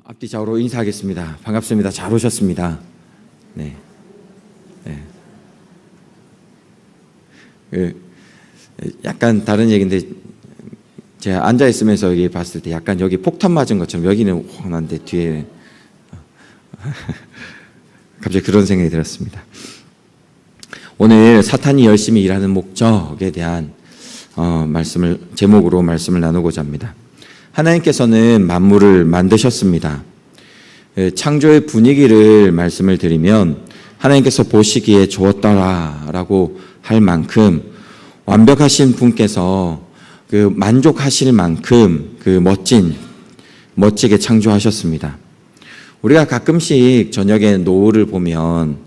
앞뒤 좌우로 인사하겠습니다. 반갑습니다. 잘 오셨습니다. 네. 약간 다른 얘기인데, 제가 앉아있으면서 여기 봤을 때 약간 여기 폭탄 맞은 것처럼 여기는 훤한데 뒤에 갑자기 그런 생각이 들었습니다. 오늘 사탄이 열심히 일하는 목적에 대한 제목으로 말씀을 나누고자 합니다. 하나님께서는 만물을 만드셨습니다. 창조의 분위기를 말씀을 드리면 하나님께서 보시기에 좋았더라라고 할 만큼 완벽하신 분께서 그 만족하실 만큼 그 멋지게 창조하셨습니다. 우리가 가끔씩 저녁에 노을을 보면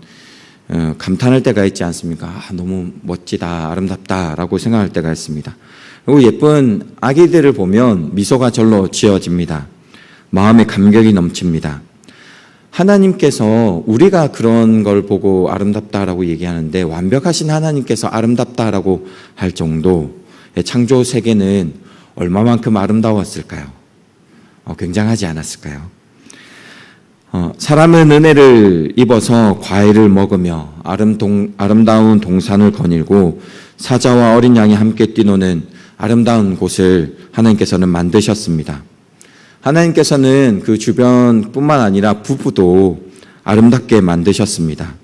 감탄할 때가 있지 않습니까? 너무 멋지다, 아름답다라고 생각할 때가 있습니다. 그리고 예쁜 아기들을 보면 미소가 절로 지어집니다. 마음에 감격이 넘칩니다. 하나님께서 우리가 그런 걸 보고 아름답다라고 얘기하는데 완벽하신 하나님께서 아름답다라고 할 정도의 창조 세계는 얼마만큼 아름다웠을까요? 굉장하지 않았을까요? 사람은 은혜를 입어서 과일을 먹으며 아름다운 동산을 거닐고 사자와 어린 양이 함께 뛰노는 아름다운 곳을 하나님께서는 만드셨습니다. 하나님께서는 그 주변뿐만 아니라 부부도 아름답게 만드셨습니다.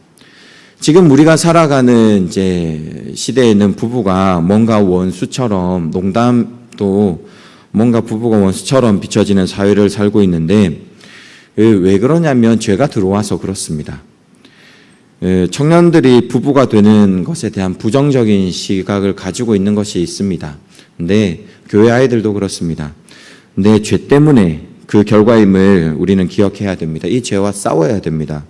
지금 우리가 살아가는 이제 시대에는 부부가 뭔가 원수처럼, 농담도 뭔가 부부가 원수처럼 비춰지는 사회를 살고 있는데 왜 그러냐면 죄가 들어와서 그렇습니다. 청년들이 부부가 되는 것에 대한 부정적인 시각을 가지고 있는 것이 있습니다. 근데 교회 아이들도 그렇습니다. 근데 죄 때문에 그 결과임을 우리는 기억해야 됩니다. 이 죄와 싸워야 됩니다.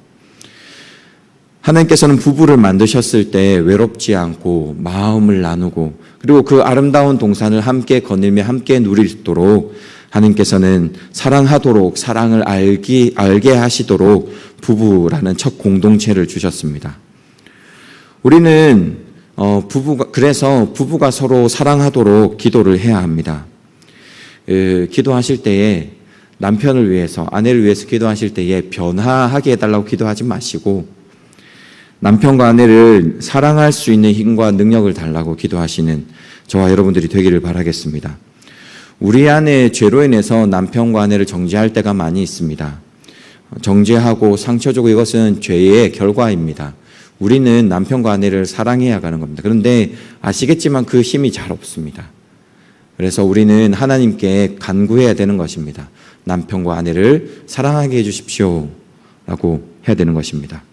하나님께서는 부부를 만드셨을 때 외롭지 않고 마음을 나누고 그리고 그 아름다운 동산을 함께 거닐며 함께 누리도록 하나님께서는 사랑하도록 사랑을 알게 하시도록 부부라는 첫 공동체를 주셨습니다. 우리는 그래서 부부가 서로 사랑하도록 기도를 해야 합니다. 기도하실 때에 남편을 위해서, 아내를 위해서 기도하실 때에 변화하게 해달라고 기도하지 마시고 남편과 아내를 사랑할 수 있는 힘과 능력을 달라고 기도하시는 저와 여러분들이 되기를 바라겠습니다. 우리 안에 죄로 인해서 남편과 아내를 정죄할 때가 많이 있습니다. 정죄하고 상처 주고 이것은 죄의 결과입니다. 우리는 남편과 아내를 사랑해야 가는 겁니다. 그런데 아시겠지만 그 힘이 잘 없습니다. 그래서 우리는 하나님께 간구해야 되는 것입니다. 남편과 아내를 사랑하게 해주십시오 라고 해야 되는 것입니다.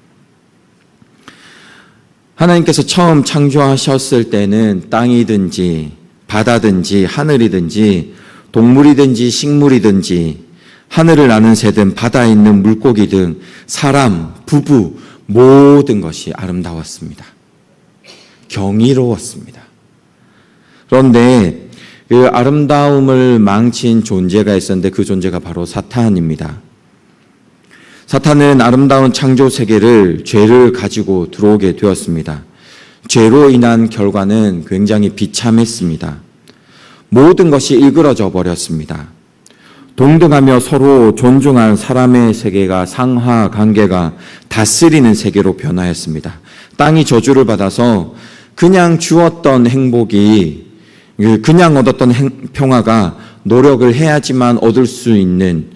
하나님께서 처음 창조하셨을 때는 땅이든지 바다든지 하늘이든지 동물이든지 식물이든지 하늘을 나는 새든 바다에 있는 물고기 등 사람, 부부 모든 것이 아름다웠습니다. 경이로웠습니다. 그런데 그 아름다움을 망친 존재가 있었는데 그 존재가 바로 사탄입니다. 사탄은 아름다운 창조 세계를 죄를 가지고 들어오게 되었습니다. 죄로 인한 결과는 굉장히 비참했습니다. 모든 것이 일그러져 버렸습니다. 동등하며 서로 존중한 사람의 세계가 상하 관계가 다스리는 세계로 변화했습니다. 땅이 저주를 받아서 그냥 주었던 행복이, 그냥 얻었던 평화가 노력을 해야지만 얻을 수 있는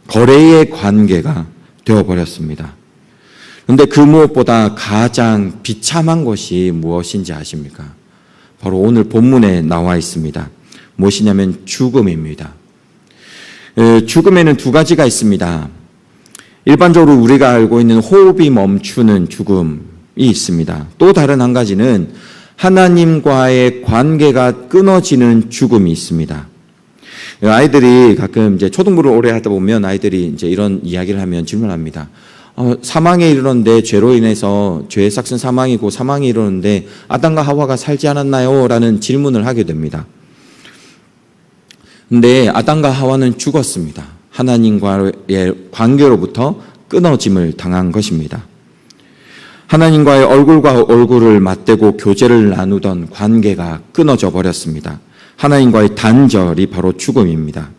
거래의 관계가 되어버렸습니다. 그런데 그 무엇보다 가장 비참한 것이 무엇인지 아십니까? 바로 오늘 본문에 나와 있습니다. 무엇이냐면 죽음입니다. 죽음에는 두 가지가 있습니다. 일반적으로 우리가 알고 있는 호흡이 멈추는 죽음이 있습니다. 또 다른 한 가지는 하나님과의 관계가 끊어지는 죽음이 있습니다. 아이들이 가끔 이제 초등부를 오래 하다 보면 아이들이 이제 이런 이야기를 하면 질문합니다. 사망에 이르렀는데 죄로 인해서 죄의 삭은 사망이고 사망에 이르렀는데 아담과 하와가 살지 않았나요? 라는 질문을 하게 됩니다. 근데 아담과 하와는 죽었습니다. 하나님과의 관계로부터 끊어짐을 당한 것입니다. 하나님과의 얼굴과 얼굴을 맞대고 교제를 나누던 관계가 끊어져 버렸습니다. 하나님과의 단절이 바로 죽음입니다.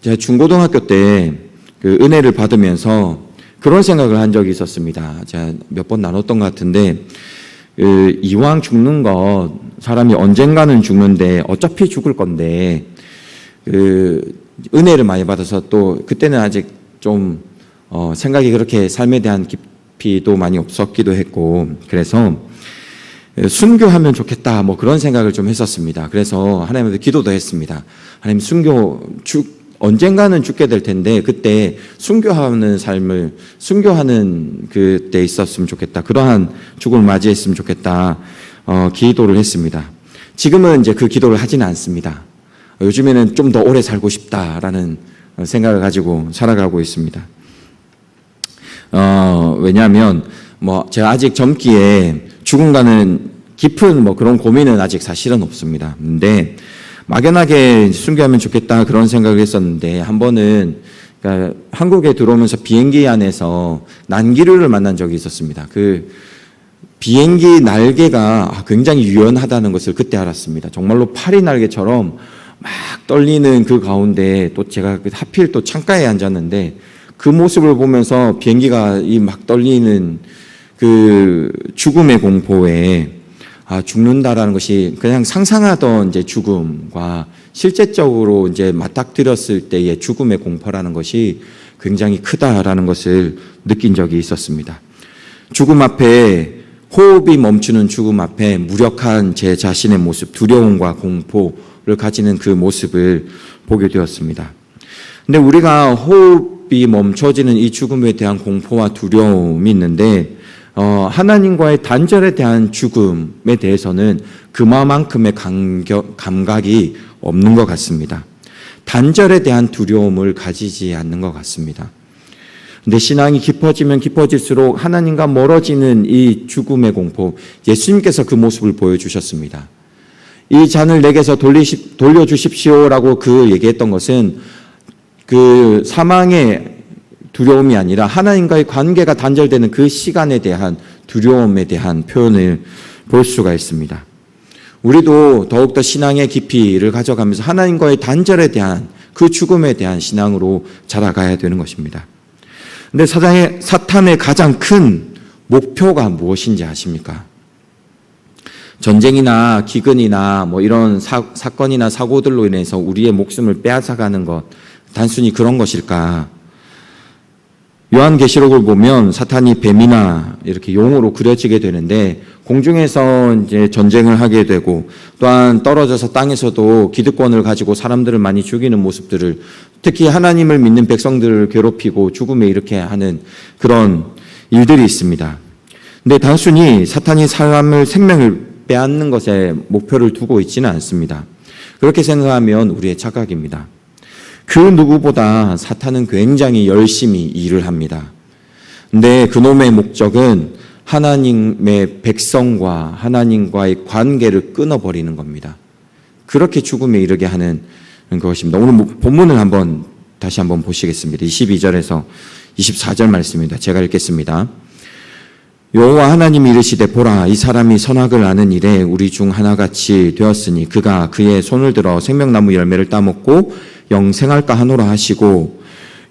제가 중고등학교 때 그 은혜를 받으면서 그런 생각을 한 적이 있었습니다. 제가 몇 번 나눴던 것 같은데, 이왕 죽는 것, 사람이 언젠가는 죽는데 어차피 죽을 건데, 은혜를 많이 받아서 또 그때는 아직 좀 생각이 그렇게 삶에 대한 깊이도 많이 없었기도 했고, 그래서 순교하면 좋겠다 뭐 그런 생각을 좀 했었습니다. 그래서 하나님한테 기도도 했습니다. 하나님, 언젠가는 죽게 될 텐데 그때 순교하는 그때 있었으면 좋겠다. 그러한 죽음을 맞이했으면 좋겠다. 기도를 했습니다. 지금은 이제 그 기도를 하지는 않습니다. 요즘에는 좀 더 오래 살고 싶다라는 생각을 가지고 살아가고 있습니다. 왜냐하면 제가 아직 젊기에 죽음과는 깊은 그런 고민은 아직 사실은 없습니다. 근데 막연하게 순교하면 좋겠다 그런 생각을 했었는데, 한 번은 그러니까 한국에 들어오면서 비행기 안에서 난기류를 만난 적이 있었습니다. 그 비행기 날개가 굉장히 유연하다는 것을 그때 알았습니다. 정말로 파리 날개처럼 막 떨리는 그 가운데 또 제가 하필 또 창가에 앉았는데, 그 모습을 보면서 비행기가 이 막 떨리는 그 죽음의 공포에 죽는다라는 것이 그냥 상상하던 이제 죽음과 실제적으로 이제 맞닥뜨렸을 때의 죽음의 공포라는 것이 굉장히 크다라는 것을 느낀 적이 있었습니다. 죽음 앞에, 호흡이 멈추는 죽음 앞에 무력한 제 자신의 모습, 두려움과 공포를 가지는 그 모습을 보게 되었습니다. 근데 우리가 호흡이 멈춰지는 이 죽음에 대한 공포와 두려움이 있는데, 하나님과의 단절에 대한 죽음에 대해서는 그만큼의 감각이 없는 것 같습니다. 단절에 대한 두려움을 가지지 않는 것 같습니다. 근데 신앙이 깊어지면 깊어질수록 하나님과 멀어지는 이 죽음의 공포, 예수님께서 그 모습을 보여주셨습니다. 이 잔을 내게서 돌려주십시오라고 얘기했던 것은 그 사망의 두려움이 아니라 하나님과의 관계가 단절되는 그 시간에 대한 두려움에 대한 표현을 볼 수가 있습니다. 우리도 더욱더 신앙의 깊이를 가져가면서 하나님과의 단절에 대한 그 죽음에 대한 신앙으로 자라가야 되는 것입니다. 근데 사탄의 가장 큰 목표가 무엇인지 아십니까? 전쟁이나 기근이나 이런 사건이나 사고들로 인해서 우리의 목숨을 빼앗아가는 것, 단순히 그런 것일까? 요한계시록을 보면 사탄이 뱀이나 이렇게 용으로 그려지게 되는데, 공중에서 이제 전쟁을 하게 되고, 또한 떨어져서 땅에서도 기득권을 가지고 사람들을 많이 죽이는 모습들을, 특히 하나님을 믿는 백성들을 괴롭히고 죽음에 이렇게 하는 그런 일들이 있습니다. 근데 단순히 사탄이 생명을 빼앗는 것에 목표를 두고 있지는 않습니다. 그렇게 생각하면 우리의 착각입니다. 그 누구보다 사탄은 굉장히 열심히 일을 합니다. 근데 그놈의 목적은 하나님의 백성과 하나님과의 관계를 끊어버리는 겁니다. 그렇게 죽음에 이르게 하는 것입니다. 오늘 본문을 다시 한번 보시겠습니다. 22절에서 24절 말씀입니다. 제가 읽겠습니다. 여호와 하나님이 이르시되, 보라, 이 사람이 선악을 아는 일에 우리 중 하나같이 되었으니 그가 그의 손을 들어 생명나무 열매를 따먹고 영생할까 하노라 하시고,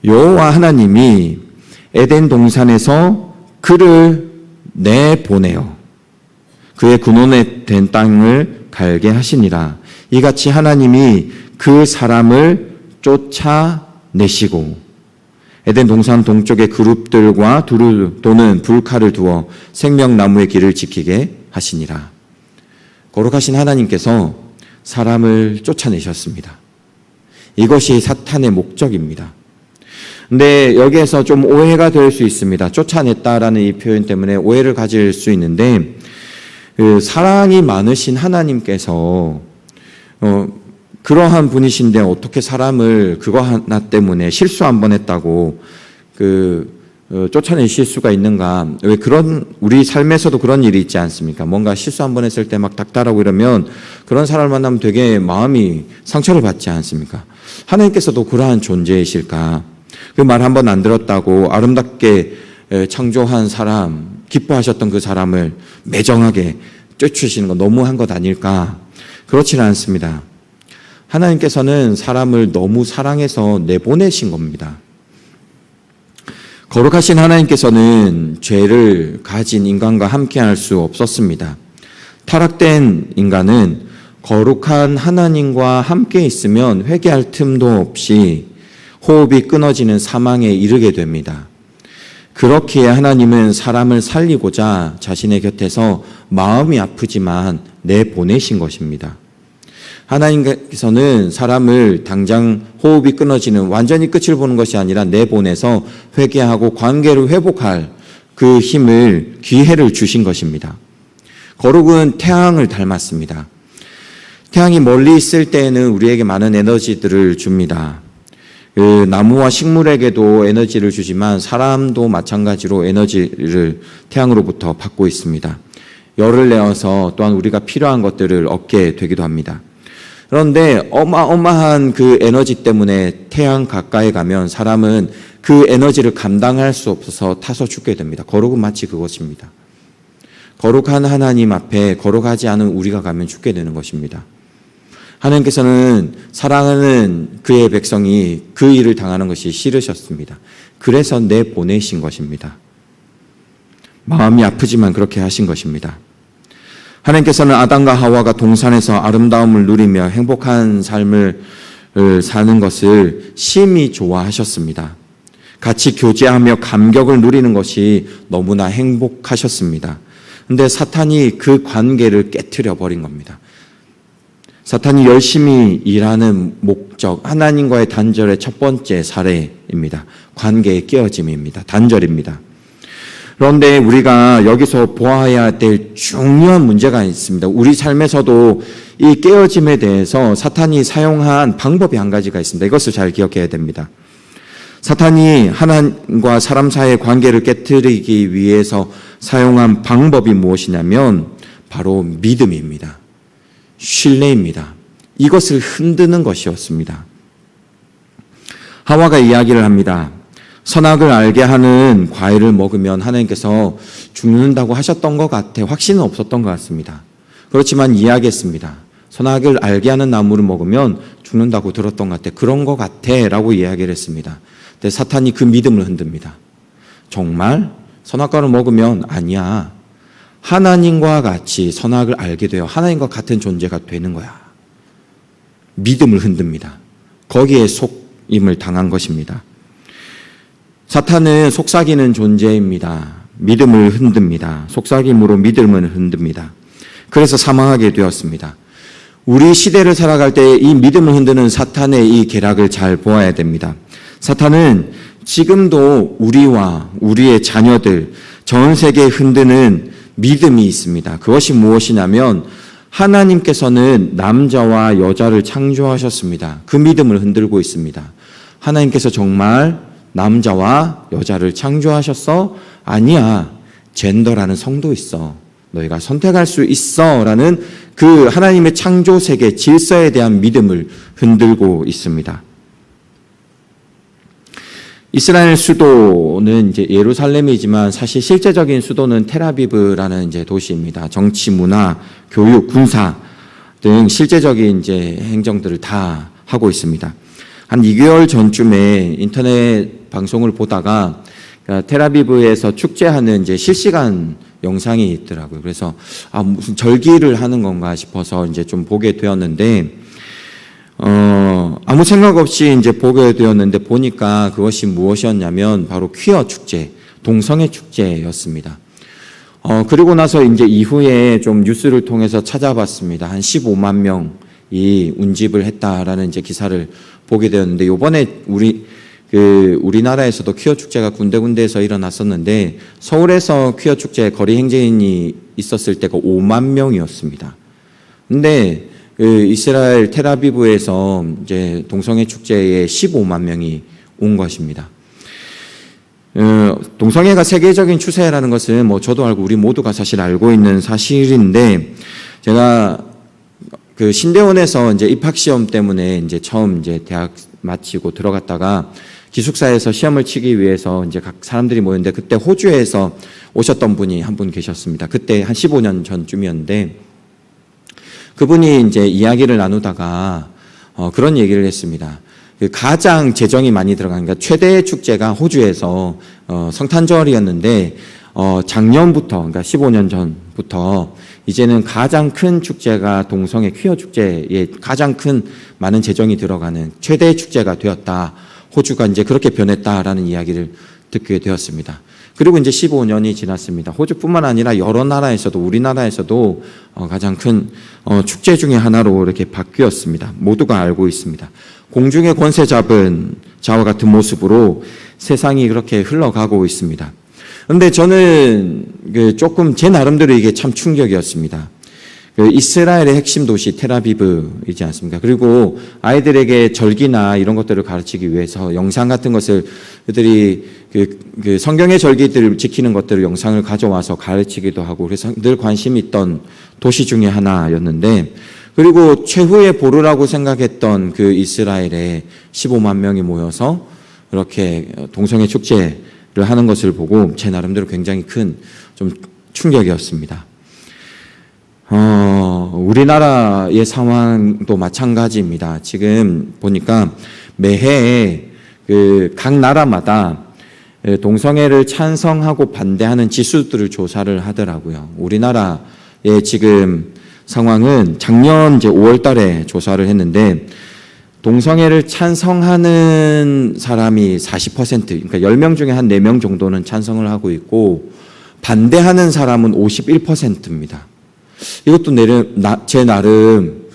여호와 하나님이 에덴 동산에서 그를 내보내어 그의 근원에 된 땅을 갈게 하시니라. 이같이 하나님이 그 사람을 쫓아내시고 에덴 동산 동쪽의 그룹들과 두루 도는 불칼을 두어 생명나무의 길을 지키게 하시니라. 거룩하신 하나님께서 사람을 쫓아내셨습니다. 이것이 사탄의 목적입니다. 근데 여기에서 좀 오해가 될 수 있습니다. 쫓아냈다라는 이 표현 때문에 오해를 가질 수 있는데, 사랑이 많으신 하나님께서 그러한 분이신데 어떻게 사람을 그거 하나 때문에 실수 한 번 했다고 쫓아내실 수가 있는가? 왜 우리 삶에서도 그런 일이 있지 않습니까? 뭔가 실수 한 번 했을 때 막 닥달하고 이러면 그런 사람을 만나면 되게 마음이 상처를 받지 않습니까? 하나님께서도 그러한 존재이실까? 그 말 한 번 안 들었다고 아름답게 창조한 사람, 기뻐하셨던 그 사람을 매정하게 쫓으시는 거 너무한 것 아닐까? 그렇지는 않습니다. 하나님께서는 사람을 너무 사랑해서 내보내신 겁니다. 거룩하신 하나님께서는 죄를 가진 인간과 함께할 수 없었습니다. 타락된 인간은 거룩한 하나님과 함께 있으면 회개할 틈도 없이 호흡이 끊어지는 사망에 이르게 됩니다. 그렇기에 하나님은 사람을 살리고자 자신의 곁에서 마음이 아프지만 내보내신 것입니다. 하나님께서는 사람을 당장 호흡이 끊어지는 완전히 끝을 보는 것이 아니라 내보내서 회개하고 관계를 회복할 그 힘을, 기회를 주신 것입니다. 거룩은 태양을 닮았습니다. 태양이 멀리 있을 때에는 우리에게 많은 에너지들을 줍니다. 그 나무와 식물에게도 에너지를 주지만 사람도 마찬가지로 에너지를 태양으로부터 받고 있습니다. 열을 내어서 또한 우리가 필요한 것들을 얻게 되기도 합니다. 그런데 어마어마한 그 에너지 때문에 태양 가까이 가면 사람은 그 에너지를 감당할 수 없어서 타서 죽게 됩니다. 거룩은 마치 그것입니다. 거룩한 하나님 앞에 거룩하지 않은 우리가 가면 죽게 되는 것입니다. 하나님께서는 사랑하는 그의 백성이 그 일을 당하는 것이 싫으셨습니다. 그래서 내보내신 것입니다. 마음이 아프지만 그렇게 하신 것입니다. 하나님께서는 아담과 하와가 동산에서 아름다움을 누리며 행복한 삶을 사는 것을 심히 좋아하셨습니다. 같이 교제하며 감격을 누리는 것이 너무나 행복하셨습니다. 그런데 사탄이 그 관계를 깨트려 버린 겁니다. 사탄이 열심히 일하는 목적, 하나님과의 단절의 첫 번째 사례입니다. 관계의 깨어짐입니다. 단절입니다. 그런데 우리가 여기서 보아야 될 중요한 문제가 있습니다. 우리 삶에서도 이 깨어짐에 대해서 사탄이 사용한 방법이 한 가지가 있습니다. 이것을 잘 기억해야 됩니다. 사탄이 하나님과 사람 사이의 관계를 깨트리기 위해서 사용한 방법이 무엇이냐면 바로 믿음입니다. 신뢰입니다. 이것을 흔드는 것이었습니다. 하와가 이야기를 합니다. 선악을 알게 하는 과일을 먹으면 하나님께서 죽는다고 하셨던 것 같아. 확신은 없었던 것 같습니다. 그렇지만 이야기했습니다. 선악을 알게 하는 나무를 먹으면 죽는다고 들었던 것 같아. 그런 것 같아 라고 이야기를 했습니다. 근데 사탄이 그 믿음을 흔듭니다. 정말 선악과를 먹으면 아니야. 하나님과 같이 선악을 알게 되어 하나님과 같은 존재가 되는 거야. 믿음을 흔듭니다. 거기에 속임을 당한 것입니다. 사탄은 속삭이는 존재입니다. 믿음을 흔듭니다. 속삭임으로 믿음을 흔듭니다. 그래서 사망하게 되었습니다. 우리 시대를 살아갈 때 이 믿음을 흔드는 사탄의 이 계략을 잘 보아야 됩니다. 사탄은 지금도 우리와 우리의 자녀들, 전 세계에 흔드는 믿음이 있습니다. 그것이 무엇이냐면 하나님께서는 남자와 여자를 창조하셨습니다. 그 믿음을 흔들고 있습니다. 하나님께서 정말 남자와 여자를 창조하셨어? 아니야. 젠더라는 성도 있어. 너희가 선택할 수 있어. 라는 그 하나님의 창조 세계 질서에 대한 믿음을 흔들고 있습니다. 이스라엘 수도는 이제 예루살렘이지만 사실 실제적인 수도는 텔아비브라는 이제 도시입니다. 정치, 문화, 교육, 군사 등 실제적인 이제 행정들을 다 하고 있습니다. 한 2개월 전쯤에 인터넷 방송을 보다가 텔아비브에서 축제하는 이제 실시간 영상이 있더라고요. 그래서 무슨 절기를 하는 건가 싶어서 이제 좀 보게 되었는데 아무 생각 없이 이제 보게 되었는데 보니까 그것이 무엇이었냐면 바로 퀴어 축제, 동성애 축제였습니다. 그리고 나서 이제 이후에 좀 뉴스를 통해서 찾아봤습니다. 한 15만 명이 운집을 했다라는 이제 기사를 보게 되었는데 이번에 우리나라에서도 퀴어 축제가 군데군데에서 일어났었는데 서울에서 퀴어 축제 거리 행진이 있었을 때가 5만 명이었습니다. 근데 이스라엘 텔아비브에서 이제 동성애 축제에 15만 명이 온 것입니다. 동성애가 세계적인 추세라는 것은 뭐 저도 알고 우리 모두가 사실 알고 있는 사실인데 제가 그 신대원에서 이제 입학 시험 때문에 이제 처음 이제 대학 마치고 들어갔다가 기숙사에서 시험을 치기 위해서 이제 각 사람들이 모였는데 그때 호주에서 오셨던 분이 한 분 계셨습니다. 그때 한 15년 전쯤이었는데 그분이 이제 이야기를 나누다가 그런 얘기를 했습니다. 가장 재정이 많이 들어간, 그러니까 최대 축제가 호주에서 성탄절이었는데 작년부터, 그러니까 15년 전부터 이제는 가장 큰 축제가 동성애 퀴어 축제에 가장 큰 많은 재정이 들어가는 최대 축제가 되었다. 호주가 이제 그렇게 변했다라는 이야기를 듣게 되었습니다. 그리고 이제 15년이 지났습니다. 호주뿐만 아니라 여러 나라에서도, 우리나라에서도 가장 큰 축제 중에 하나로 이렇게 바뀌었습니다. 모두가 알고 있습니다. 공중의 권세 잡은 자와 같은 모습으로 세상이 그렇게 흘러가고 있습니다. 그런데 저는 조금 제 나름대로 이게 참 충격이었습니다. 이스라엘의 핵심 도시 텔아비브이지 않습니까? 그리고 아이들에게 절기나 이런 것들을 가르치기 위해서 영상 같은 것을 그들이 그 성경의 절기들을 지키는 것들을 영상을 가져와서 가르치기도 하고 그래서 늘 관심이 있던 도시 중에 하나였는데, 그리고 최후의 보루라고 생각했던 그 이스라엘에 15만 명이 모여서 이렇게 동성애 축제를 하는 것을 보고 제 나름대로 굉장히 큰 좀 충격이었습니다. 우리나라의 상황도 마찬가지입니다. 지금 보니까 매해 각 나라마다 동성애를 찬성하고 반대하는 지수들을 조사를 하더라고요. 우리나라의 지금 상황은 작년 이제 5월 달에 조사를 했는데 동성애를 찬성하는 사람이 40%, 그러니까 10명 중에 한 4명 정도는 찬성을 하고 있고 반대하는 사람은 51%입니다. 이것도 제 나름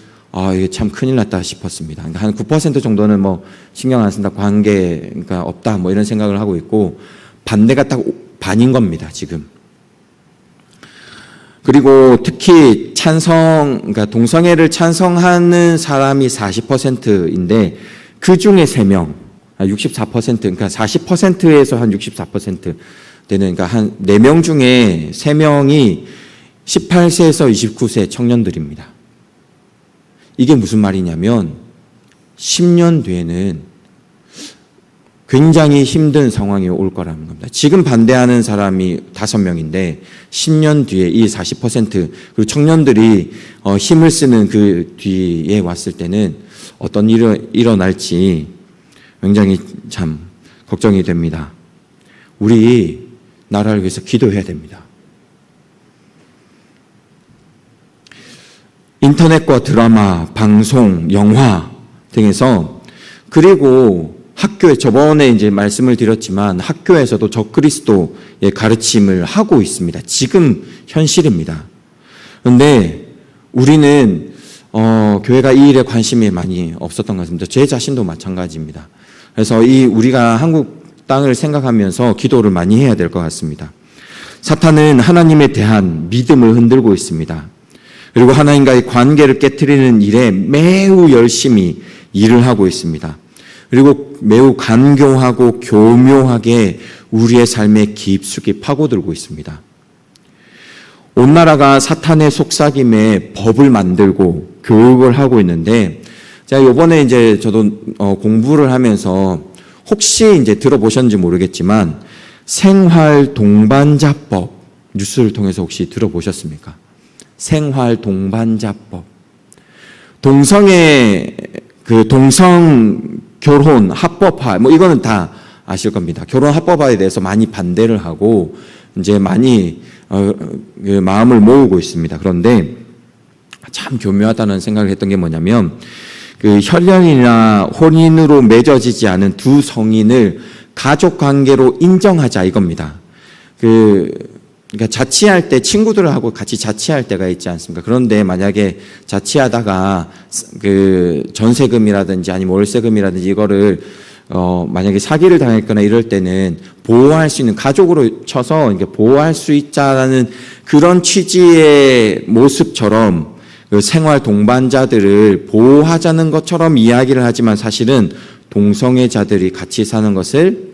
이게 참 큰일 났다 싶었습니다. 그러니까 한 9% 정도는 뭐 신경 안 쓴다, 관계가 없다, 뭐 이런 생각을 하고 있고 반대가 딱 반인 겁니다, 지금. 그리고 특히 그러니까 동성애를 찬성하는 사람이 40%인데 그 중에 3명, 64%, 그러니까 40%에서 한 64% 되는, 그러니까 한 4명 중에 3명이 18세에서 29세 청년들입니다. 이게 무슨 말이냐면 10년 뒤에는 굉장히 힘든 상황이 올 거라는 겁니다. 지금 반대하는 사람이 5명인데 10년 뒤에 이 40% 그리고 청년들이 힘을 쓰는 그 뒤에 왔을 때는 어떤 일이 일어날지 굉장히 참 걱정이 됩니다. 우리 나라를 위해서 기도해야 됩니다. 인터넷과 드라마, 방송, 영화 등에서, 그리고 학교에, 저번에 이제 말씀을 드렸지만 학교에서도 적그리스도의 가르침을 하고 있습니다. 지금 현실입니다. 그런데 우리는 교회가 이 일에 관심이 많이 없었던 것 같습니다. 제 자신도 마찬가지입니다. 그래서 우리가 한국 땅을 생각하면서 기도를 많이 해야 될 것 같습니다. 사탄은 하나님에 대한 믿음을 흔들고 있습니다. 그리고 하나님과의 관계를 깨트리는 일에 매우 열심히 일을 하고 있습니다. 그리고 매우 간교하고 교묘하게 우리의 삶에 깊숙이 파고들고 있습니다. 온 나라가 사탄의 속삭임에 법을 만들고 교육을 하고 있는데, 제가 요번에 이제 저도 공부를 하면서 혹시 이제 들어보셨는지 모르겠지만 생활 동반자법, 뉴스를 통해서 혹시 들어보셨습니까? 생활 동반자법. 동성 결혼 합법화, 뭐 이거는 다 아실 겁니다. 결혼 합법화에 대해서 많이 반대를 하고 이제 많이 마음을 모으고 있습니다. 그런데 참 교묘하다는 생각을 했던 게 뭐냐면 혈연이나 혼인으로 맺어지지 않은 두 성인을 가족 관계로 인정하자 이겁니다. 그러니까 자취할 때 친구들하고 같이 자취할 때가 있지 않습니까? 그런데 만약에 자취하다가 전세금이라든지 아니면 월세금이라든지 이거를 만약에 사기를 당했거나 이럴 때는 보호할 수 있는, 가족으로 쳐서 이렇게 보호할 수 있자라는 그런 취지의 모습처럼 생활 동반자들을 보호하자는 것처럼 이야기를 하지만 사실은 동성애자들이 같이 사는 것을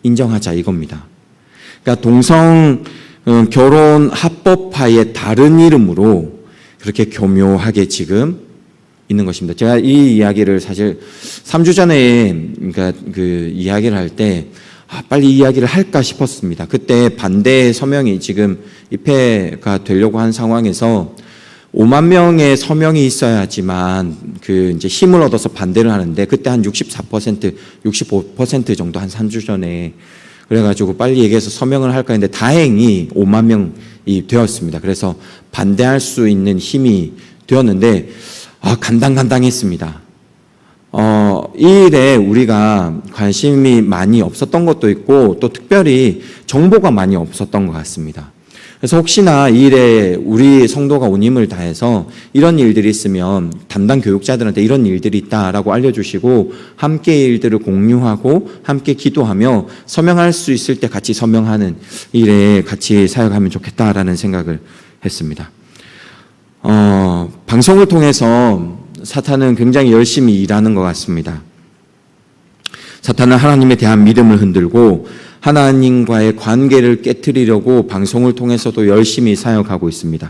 인정하자 이겁니다. 그러니까 결혼 합법화의 다른 이름으로 그렇게 교묘하게 지금 있는 것입니다. 제가 이 이야기를 사실 3주 전에 이야기를 할 때 빨리 이 이야기를 할까 싶었습니다. 그때 반대 서명이 지금 입회가 되려고 한 상황에서 5만 명의 서명이 있어야지만 그 이제 힘을 얻어서 반대를 하는데, 그때 한 64%, 65% 정도 한 3주 전에 그래가지고 빨리 얘기해서 서명을 할까 했는데 다행히 5만 명이 되었습니다. 그래서 반대할 수 있는 힘이 되었는데, 간당간당했습니다. 이 일에 우리가 관심이 많이 없었던 것도 있고, 또 특별히 정보가 많이 없었던 것 같습니다. 그래서 혹시나 이 일에 우리 성도가 온 힘을 다해서 이런 일들이 있으면 담당 교육자들한테 이런 일들이 있다라고 알려주시고, 함께 일들을 공유하고 함께 기도하며 서명할 수 있을 때 같이 서명하는 일에 같이 사역하면 좋겠다라는 생각을 했습니다. 방송을 통해서 사탄은 굉장히 열심히 일하는 것 같습니다. 사탄은 하나님에 대한 믿음을 흔들고 하나님과의 관계를 깨트리려고 방송을 통해서도 열심히 사역하고 있습니다.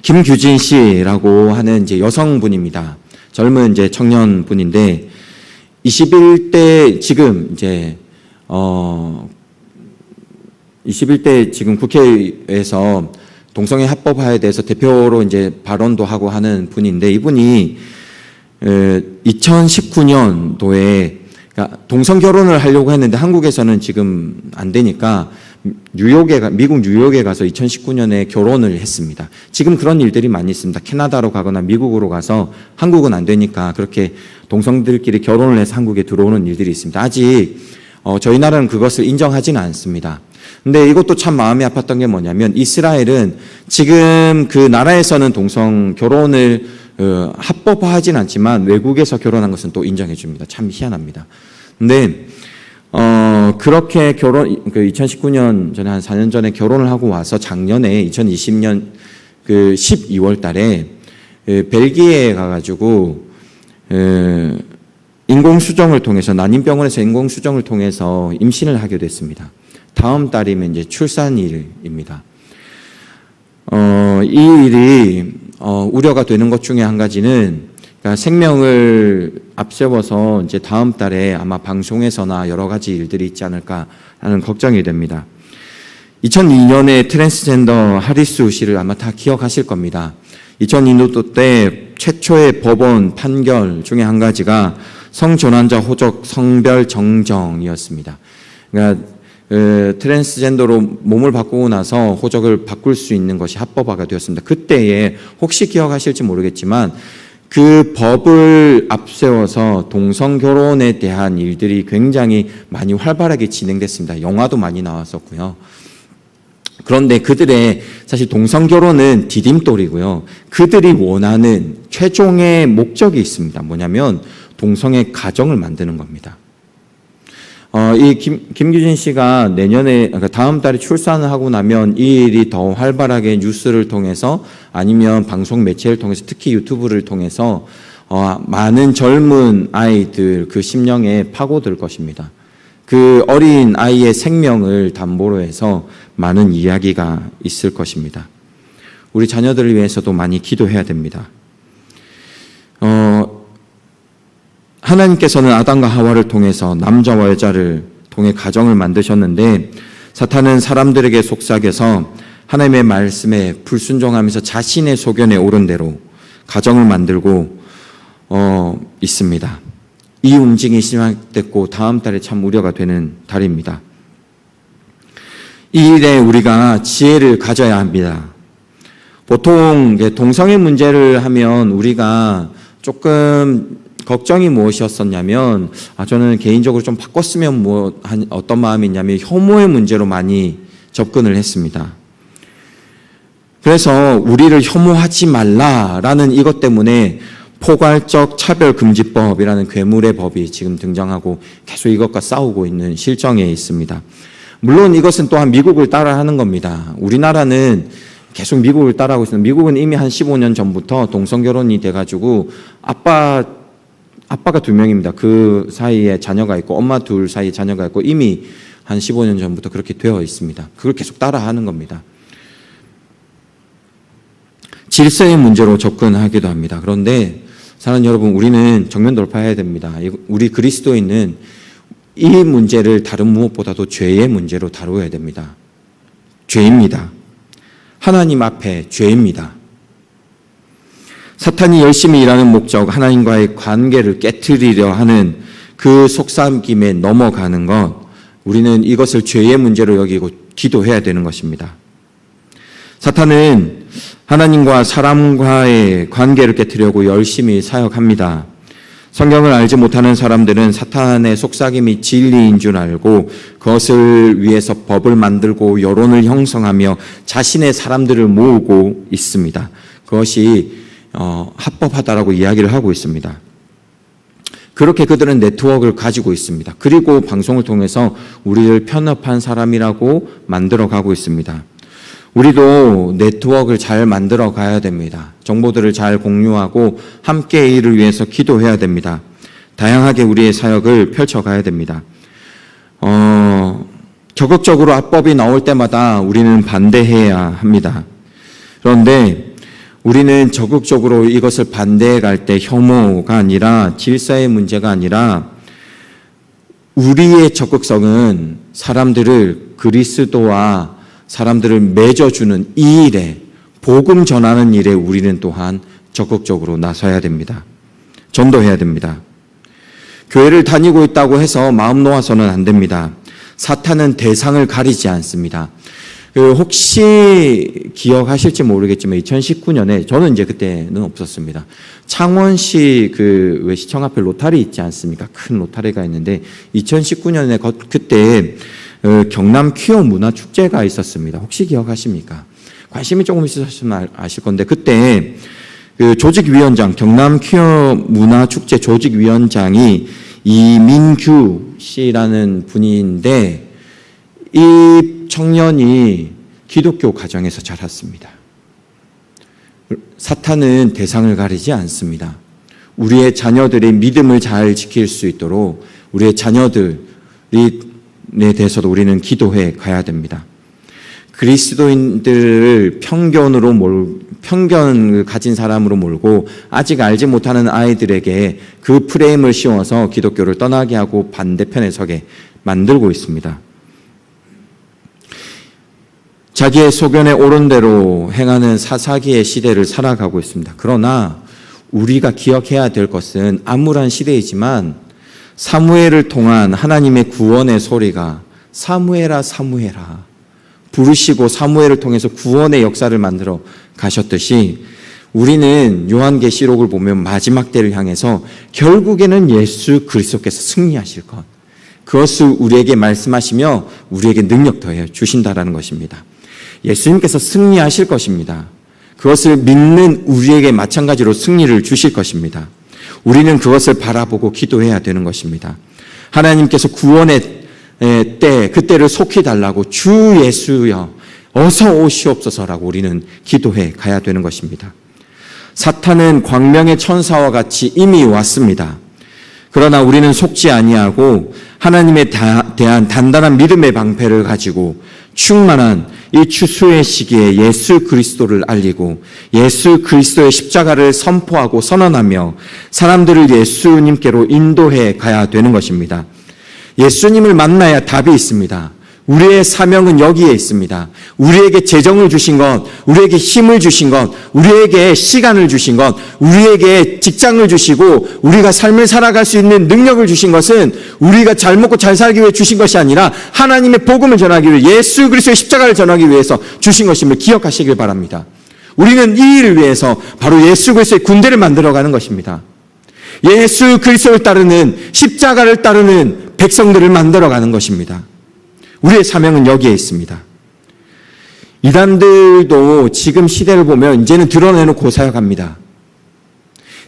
김규진 씨라고 하는 이제 여성분입니다. 젊은 이제 청년분인데 21대 지금 이제 21대 지금 국회에서 동성애 합법화에 대해서 대표로 이제 발언도 하고 하는 분인데, 이분이 2019년도에 그러니까 동성 결혼을 하려고 했는데 한국에서는 지금 안 되니까 미국 뉴욕에 가서 2019년에 결혼을 했습니다. 지금 그런 일들이 많이 있습니다. 캐나다로 가거나 미국으로 가서 한국은 안 되니까 그렇게 동성들끼리 결혼을 해서 한국에 들어오는 일들이 있습니다. 아직 저희 나라는 그것을 인정하지는 않습니다. 근데 이것도 참 마음이 아팠던 게 뭐냐면, 이스라엘은 지금 그 나라에서는 동성 결혼을 합법화하진 않지만 외국에서 결혼한 것은 또 인정해 줍니다. 참 희한합니다. 근데 그렇게 2019년 전에 한 4년 전에 결혼을 하고 와서 작년에 2020년 그 12월 달에 벨기에에 가가지고 인공수정을 통해서, 난임병원에서 인공수정을 통해서 임신을 하게 됐습니다. 다음 달이면 이제 출산일입니다. 이 일이 우려가 되는 것 중에 한 가지는, 그러니까 생명을 앞세워서 이제 다음 달에 아마 방송에서나 여러 가지 일들이 있지 않을까라는 걱정이 됩니다. 2002년에 트랜스젠더 하리수 씨를 아마 다 기억하실 겁니다. 2002년도 때 최초의 법원 판결 중에 한 가지가 성전환자 호적 성별 정정이었습니다. 그러니까 트랜스젠더로 몸을 바꾸고 나서 호적을 바꿀 수 있는 것이 합법화가 되었습니다. 그때에 혹시 기억하실지 모르겠지만 그 법을 앞세워서 동성 결혼에 대한 일들이 굉장히 많이 활발하게 진행됐습니다. 영화도 많이 나왔었고요. 그런데 그들의 사실 동성 결혼은 디딤돌이고요. 그들이 원하는 최종의 목적이 있습니다. 뭐냐면 동성의 가정을 만드는 겁니다. 이 김규진 씨가 내년에, 그러니까 다음 달에 출산을 하고 나면 이 일이 더 활발하게 뉴스를 통해서 아니면 방송 매체를 통해서, 특히 유튜브를 통해서 많은 젊은 아이들 그 심령에 파고들 것입니다. 그 어린 아이의 생명을 담보로 해서 많은 이야기가 있을 것입니다. 우리 자녀들을 위해서도 많이 기도해야 됩니다. 하나님께서는 아담과 하와를 통해서 남자와 여자를 통해 가정을 만드셨는데, 사탄은 사람들에게 속삭여서 하나님의 말씀에 불순종하면서 자신의 소견에 옳은 대로 가정을 만들고 있습니다. 이 움직임이 시작됐고 다음 달에 참 우려가 되는 달입니다. 이 일에 우리가 지혜를 가져야 합니다. 보통 동성애 문제를 하면 우리가 조금 걱정이 무엇이었었냐면, 저는 개인적으로 좀 바꿨으면 어떤 마음이 있냐면 혐오의 문제로 많이 접근을 했습니다. 그래서 우리를 혐오하지 말라라는 이것 때문에 포괄적 차별금지법이라는 괴물의 법이 지금 등장하고 계속 이것과 싸우고 있는 실정에 있습니다. 물론 이것은 또한 미국을 따라하는 겁니다. 우리나라는 계속 미국을 따라하고 있습니다. 미국은 이미 한 15년 전부터 동성결혼이 돼가지고 아빠가 2명입니다. 그 사이에 자녀가 있고 엄마 둘 사이에 자녀가 있고 이미 한 15년 전부터 그렇게 되어 있습니다. 그걸 계속 따라하는 겁니다. 질서의 문제로 접근하기도 합니다. 그런데 사랑하는 여러분, 우리는 정면 돌파해야 됩니다. 우리 그리스도인은 이 문제를 다른 무엇보다도 죄의 문제로 다루어야 됩니다. 죄입니다. 하나님 앞에 죄입니다. 사탄이 열심히 일하는 목적, 하나님과의 관계를 깨트리려 하는 그 속삭임에 넘어가는 것, 우리는 이것을 죄의 문제로 여기고 기도해야 되는 것입니다. 사탄은 하나님과 사람과의 관계를 깨트리려고 열심히 사역합니다. 성경을 알지 못하는 사람들은 사탄의 속삭임이 진리인 줄 알고 그것을 위해서 법을 만들고 여론을 형성하며 자신의 사람들을 모으고 있습니다. 그것이 합법하다라고 이야기를 하고 있습니다. 그렇게 그들은 네트워크를 가지고 있습니다. 그리고 방송을 통해서 우리를 편협한 사람이라고 만들어 가고 있습니다. 우리도 네트워크를 잘 만들어 가야 됩니다. 정보들을 잘 공유하고 함께 이를 위해서 기도해야 됩니다. 다양하게 우리의 사역을 펼쳐가야 됩니다. 적극적으로 합법이 나올 때마다 우리는 반대해야 합니다. 그런데 우리는 적극적으로 이것을 반대해 갈 때 혐오가 아니라 질서의 문제가 아니라 우리의 적극성은 사람들을 그리스도와 사람들을 맺어주는 이 일에, 복음 전하는 일에 우리는 또한 적극적으로 나서야 됩니다. 전도해야 됩니다. 교회를 다니고 있다고 해서 마음 놓아서는 안 됩니다. 사탄은 대상을 가리지 않습니다. 혹시 기억하실지 모르겠지만 2019년에 저는 이제 그때는 없었습니다. 창원시 왜 시청 앞에 로타리 있지 않습니까? 큰 로타리가 있는데 2019년에 그때 경남 퀴어 문화 축제가 있었습니다. 혹시 기억하십니까? 관심이 조금 있으시면 아실 건데 그때 조직위원장 경남 퀴어 문화 축제 조직위원장이 이민규 씨라는 분인데 이 청년이 기독교 가정에서 자랐습니다. 사탄은 대상을 가리지 않습니다. 우리의 자녀들의 믿음을 잘 지킬 수 있도록 우리의 자녀들에 대해서도 우리는 기도해 가야 됩니다. 그리스도인들을 편견을 가진 사람으로 몰고 아직 알지 못하는 아이들에게 그 프레임을 씌워서 기독교를 떠나게 하고 반대편에 서게 만들고 있습니다. 자기의 소견에 옳은 대로 행하는 사사기의 시대를 살아가고 있습니다. 그러나 우리가 기억해야 될 것은 암울한 시대이지만 사무엘을 통한 하나님의 구원의 소리가 사무엘아 사무엘아 부르시고 사무엘을 통해서 구원의 역사를 만들어 가셨듯이 우리는 요한계시록을 보면 마지막 때를 향해서 결국에는 예수 그리스도께서 승리하실 것, 그것을 우리에게 말씀하시며 우리에게 능력 더해 주신다라는 것입니다. 예수님께서 승리하실 것입니다. 그것을 믿는 우리에게 마찬가지로 승리를 주실 것입니다. 우리는 그것을 바라보고 기도해야 되는 것입니다. 하나님께서 구원의 때, 그때를 속히 달라고 주 예수여 어서 오시옵소서라고 우리는 기도해 가야 되는 것입니다. 사탄은 광명의 천사와 같이 이미 왔습니다. 그러나 우리는 속지 아니하고 하나님에 대한 단단한 믿음의 방패를 가지고 충만한 이 추수의 시기에 예수 그리스도를 알리고 예수 그리스도의 십자가를 선포하고 선언하며 사람들을 예수님께로 인도해 가야 되는 것입니다. 예수님을 만나야 답이 있습니다. 우리의 사명은 여기에 있습니다. 우리에게 재정을 주신 것, 우리에게 힘을 주신 것, 우리에게 시간을 주신 것, 우리에게 직장을 주시고 우리가 삶을 살아갈 수 있는 능력을 주신 것은 우리가 잘 먹고 잘 살기 위해 주신 것이 아니라 하나님의 복음을 전하기 위해 예수 그리스도의 십자가를 전하기 위해서 주신 것임을 기억하시길 바랍니다. 우리는 이 일을 위해서 바로 예수 그리스도의 군대를 만들어가는 것입니다. 예수 그리스도를 따르는 십자가를 따르는 백성들을 만들어가는 것입니다. 우리의 사명은 여기에 있습니다. 이단들도 지금 시대를 보면 이제는 드러내놓고 사역합니다.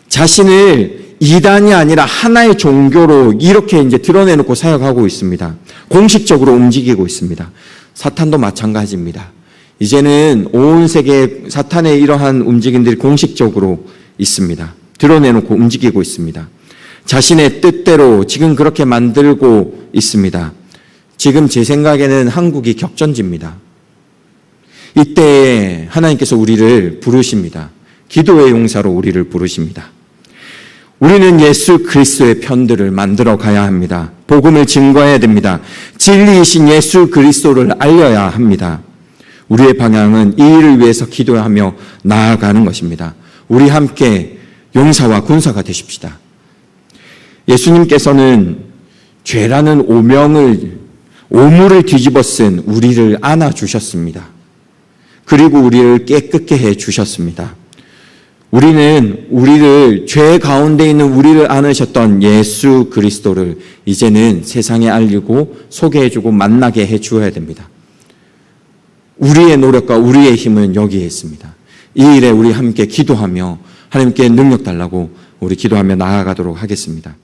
자신을 이단이 아니라 하나의 종교로 이렇게 이제 드러내놓고 사역하고 있습니다. 공식적으로 움직이고 있습니다. 사탄도 마찬가지입니다. 이제는 온 세계 사탄의 이러한 움직임들이 공식적으로 있습니다. 드러내놓고 움직이고 있습니다. 자신의 뜻대로 지금 그렇게 만들고 있습니다. 지금 제 생각에는 한국이 격전지입니다. 이때에 하나님께서 우리를 부르십니다. 기도의 용사로 우리를 부르십니다. 우리는 예수 그리스도의 편들을 만들어 가야 합니다. 복음을 증거해야 됩니다. 진리이신 예수 그리스도를 알려야 합니다. 우리의 방향은 이 일을 위해서 기도하며 나아가는 것입니다. 우리 함께 용사와 군사가 되십시다. 예수님께서는 죄라는 오물을 뒤집어 쓴 우리를 안아주셨습니다. 그리고 우리를 깨끗게 해주셨습니다. 우리는 죄 가운데 있는 우리를 안으셨던 예수 그리스도를 이제는 세상에 알리고 소개해주고 만나게 해주어야 됩니다. 우리의 노력과 우리의 힘은 여기에 있습니다. 이 일에 우리 함께 기도하며 하나님께 능력 달라고 우리 기도하며 나아가도록 하겠습니다.